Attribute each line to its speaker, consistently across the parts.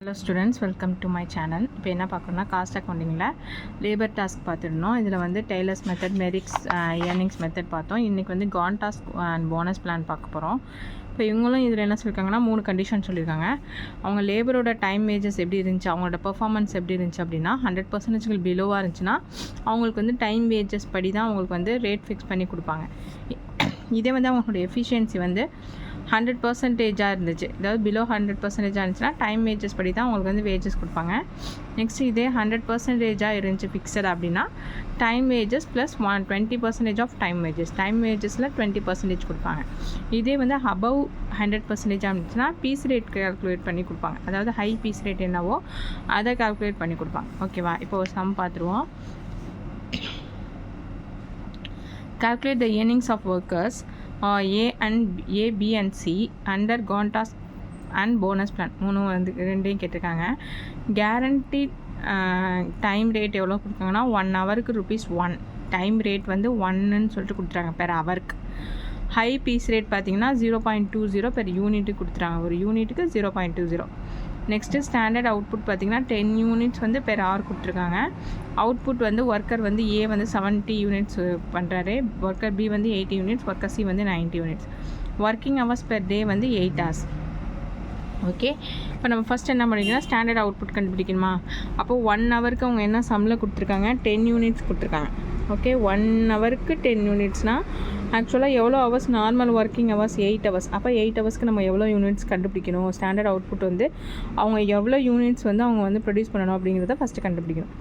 Speaker 1: Hello students, welcome to my channel. இப்போ என்ன பார்க்கணும்னா காஸ்ட் அக்கௌண்டிங்கில் லேபர் டாஸ்க் பார்த்துருந்தோம். இதில் வந்து Taylor's method, Merrick's, earnings method பார்த்தோம். இன்றைக்கி வந்து Gantt task and bonus plan பார்க்க போகிறோம். இப்போ இவங்களும் இதில் என்ன சொல்லியிருக்காங்கன்னா 3 கண்டிஷன் சொல்லியிருக்காங்க. அவங்க லேபரோட டைம் வேஜஸ் எப்படி இருந்துச்சு, அவங்களோட பெர்ஃபார்மன்ஸ் எப்படி இருந்துச்சு அப்படின்னா 100% பிலோவாக இருந்துச்சுன்னா அவங்களுக்கு வந்து டைம் வேஜஸ் படி தான் அவங்களுக்கு வந்து ரேட் ஃபிக்ஸ் பண்ணி கொடுப்பாங்க. இதே வந்து அவங்களோட எஃபிஷியன்சி வந்து 100% இருந்துச்சு, அதாவது பிலோ 100% இருந்துச்சுன்னா டைம் வேஜஸ் படி தான் அவங்களுக்கு வந்து வேஜஸ் கொடுப்பாங்க. நெக்ஸ்ட் இதே 100% இருந்துச்சு ஃபிக்ஸட் அப்படின்னா time wages plus 20% of time wages, time வேஜஸில் 20% கொடுப்பாங்க. இதே வந்து அபவ் 100% இருந்துச்சுன்னா பீஸ் ரேட் கால்குலேட் பண்ணி கொடுப்பாங்க, அதாவது ஹை பீஸ் ரேட் என்னவோ அதை கால்குலேட் பண்ணி கொடுப்பாங்க. ஓகேவா, இப்போ ஒரு சம் பார்த்துருவோம். Calculate the earnings of workers A, B and C under GON task and bonus plan. ரெண்டையும் கேட்டிருக்காங்க. கேரண்டீட் டைம் ரேட் எவ்வளோ கொடுத்தாங்கன்னா 1 ஹவருக்கு ₹1. டைம் ரேட் வந்து 1ன்னு சொல்லிட்டு கொடுத்துறாங்க பெர் ஹவருக்கு. ஹை பீஸ் ரேட் பார்த்திங்கன்னா 0.20 பெர் யூனிட்டுக்கு கொடுத்துறாங்க, ஒரு யூனிட்டுக்கு 0.20. நெக்ஸ்ட்டு ஸ்டாண்டர்ட் அவுட்புட் பார்த்திங்கன்னா 10 யூனிட்ஸ் வந்து பெர் ஹவர் கொடுத்துருக்காங்க. அவுட்புட் வந்து ஒர்க்கர் வந்து ஏ வந்து 70 யூனிட்ஸ் பண்ணுறாரு, ஒர்க்கர் பி வந்து 80 யூனிட்ஸ், ஒர்க்கர் சி வந்து 90 units. Working hours per day வந்து 8 hours. ஓகே, இப்போ நம்ம ஃபஸ்ட் என்ன பண்ணிக்கலாம், ஸ்டாண்டர்ட் அவுட்புட் கண்டுபிடிக்கணுமா? அப்போது 1 ஹவருக்கு அவங்க என்ன சம்மில் கொடுத்துருக்காங்க, 10 யூனிட்ஸ் கொடுத்துருக்காங்க. ஓகே, 1 ஹவருக்கு 10 யூனிட்ஸ்னால் ஆக்சுவலாக எவ்வளோ hours, normal working hours 8 hours. அப்போ 8 ஹவர்ஸ்க்கு நம்ம எவ்வளோ யூனிட்ஸ் கண்டுபிடிக்கணும், ஸ்டாண்டர்ட் அவுட்புட் வந்து அவங்க எவ்வளோ யூனிட்ஸ் வந்து அவங்க வந்து ப்ரொடியூஸ் பண்ணணும் அப்படிங்கிறத ஃபஸ்ட்டு கண்டுபிடிக்கணும்.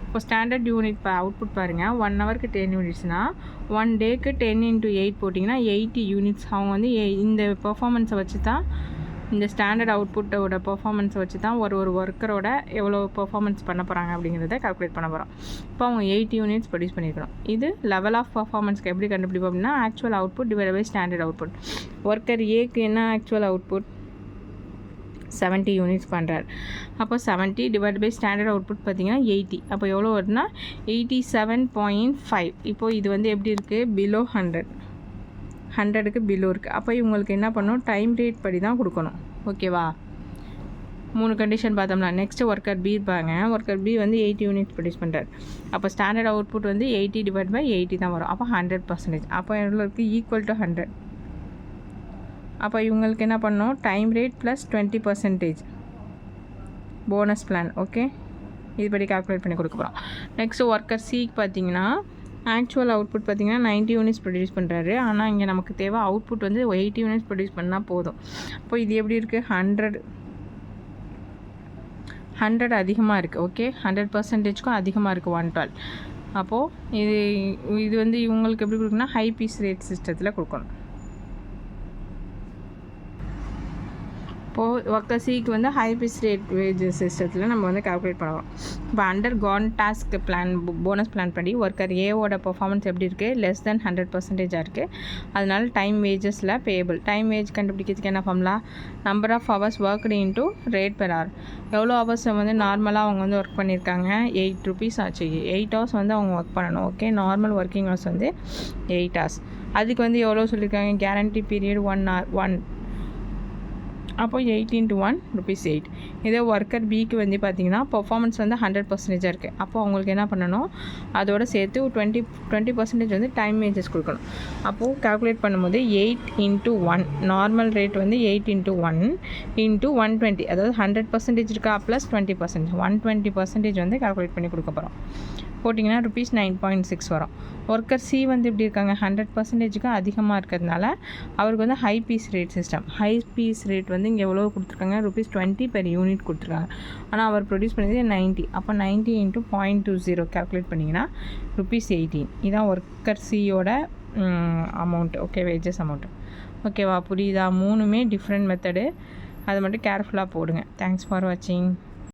Speaker 1: இப்போ ஸ்டாண்டர்ட் யூனிட் அவுட்புட் பாருங்கள், 1 ஹவருக்கு 10 யூனிட்ஸ்னால் 1 டேக்கு 10 × 8 போட்டிங்கன்னா 80 யூனிட்ஸ். அவங்க வந்து இந்த பெர்ஃபார்மன்ஸை வச்சு தான், இந்த ஸ்டாண்டர்ட் அவுட்புட்டோட பெர்ஃபார்மன்ஸை வச்சு தான் ஒரு ஒர்க்கரோட எவ்வளோ பெர்ஃபார்மன்ஸ் பண்ண போகிறாங்க அப்படிங்கிறத கால்குலேட் பண்ண போகிறோம். இப்போ அவங்க 80 யூனிட்ஸ் ப்ரொடியூஸ் பண்ணியிருக்கணும். இது லெவல் ஆஃப் பெர்ஃபார்மன்ஸ்க்கு எப்படி கண்டுபிடிப்போம் அப்படின்னா actual output divide by standard output. Worker ஏக்கு என்ன ஆக்சுவல் அவுட்புட் 70 யூனிட்ஸ் பண்ணுறாரு. அப்போ 70 டிவைட் பை ஸ்டாண்டர்ட் அவுட்புட் பார்த்திங்கன்னா 80. அப்போ எவ்வளோ வருதுன்னா 87.5. இப்போது இது வந்து எப்படி இருக்குது, பிலோ 100க்கு பிலோ இருக்குது. அப்போ இவங்களுக்கு என்ன பண்ணணும், டைம் ரேட் படி தான் கொடுக்கணும். ஓகேவா, 3 கண்டிஷன் பார்த்தோம்னா. நெக்ஸ்ட்டு ஒர்க்கர் பி இருப்பாங்க, ஒர்க்கர் பி வந்து 80 யூனிட்ஸ் ப்ரொடியூஸ் பண்ணுறாரு. அப்போ ஸ்டாண்டர்ட் அவுட்புட் வந்து 80 டிவைட் பை 80 தான் வரும். அப்போ 100%. அப்போ எவ்வளோ இருக்குது, ஈக்குவல் டு 100. அப்போ இவங்களுக்கு என்ன பண்ணணும், time rate plus 20% bonus plan. Okay, இதுபடி கால்குலேட் பண்ணி கொடுக்க போகிறோம். நெக்ஸ்ட்டு ஒர்க்கர் சிக்கு பார்த்தீங்கன்னா ஆக்சுவல் அவுட்புட் பார்த்திங்கன்னா 90 யூனிட்ஸ் ப்ரொடியூஸ் பண்ணுறாரு. ஆனால் இங்கே நமக்கு தேவை அவுட்புட் வந்து 80 யூனிட்ஸ் ப்ரொடியூஸ் பண்ணால் போதும். அப்போ இது எப்படி இருக்குது, 100 அதிகமாக இருக்குது. ஓகே, 100%க்கும் அதிகமாக இருக்குது 112. அப்போது இது வந்து இவங்களுக்கு எப்படி கொடுக்கணும்னா ஹை பீஸ் ரேட் சிஸ்டத்தில் கொடுக்கணும். இப்போது ஒர்க்கர் சிக்கு வந்து ஹை பீஸ் ரேட் வேஜஸ் சிஸ்டத்தில் நம்ம வந்து கால்குலேட் பண்ணுவோம். இப்போ under Gantt task plan bonus plan படி ஒர்க்கர் ஏவோட பெர்ஃபார்மன்ஸ் எப்படி இருக்குது, லெஸ் தென் 100% இருக்குது. அதனால டைம் வேஜஸில் பேபிள். டைம் வேஜ் கண்டுபிடிக்கிறதுக்கு என்ன formula, number of hours worked into rate per hour. எவ்வளோ ஹவர்ஸ் வந்து நார்மலாக அவங்க வந்து ஒர்க் பண்ணியிருக்காங்க, ₹8 ஆச்சு. 8 hours வந்து அவங்க ஒர்க் பண்ணணும். ஓகே, நார்மல் ஒர்க்கிங் ஹவர்ஸ் வந்து 8 hours. அதுக்கு வந்து எவ்வளோ சொல்லியிருக்காங்க, கேரண்டி பீரியட் 1 hour 1. அப்போ 8 × 1 ₹8. இதே ஒர்க்கர் பிக்கு வந்து பார்த்திங்கன்னா பர்ஃபார்மன்ஸ் வந்து 100% இருக்குது. அப்போ அவங்களுக்கு என்ன பண்ணணும், அதோடு சேர்த்து 20% வந்து டைம் வேஜஸ் கொடுக்கணும். அப்போது கால்குலேட் பண்ணும்போது 8 × 1, நார்மல் ரேட் வந்து 8 × 1 × 120, அதாவது 100% இருக்கா ப்ளஸ் 20%, 120% வந்து கால்குலேட் பண்ணி கொடுக்க போகிறோம். போட்டிங்கன்னா ₹9.6 வரும். ஒர்க்கர் சி வந்து எப்படி இருக்காங்க, 100%க்கு அதிகமாக இருக்கிறதுனால அவருக்கு வந்து high piece rate system. High piece rate வந்து இங்கே எவ்வளோ கொடுத்துருக்காங்க, ₹20 பெர் யூனிட் கொடுத்துருக்காங்க. ஆனால் அவர் ப்ரொடியூஸ் பண்ணது 90. அப்போ 90 × 0.20 கால்குலேட் பண்ணிங்கன்னா ₹18. இதுதான் ஒர்க்கர் சியோட அமௌண்ட்டு. Okay, wages amount. ஓகேவா, புரியுதா? 3மே டிஃப்ரெண்ட் மெத்தடு, அதை மட்டும் கேர்ஃபுல்லாக போடுங்க. தேங்க்ஸ் ஃபார் வாட்சிங்.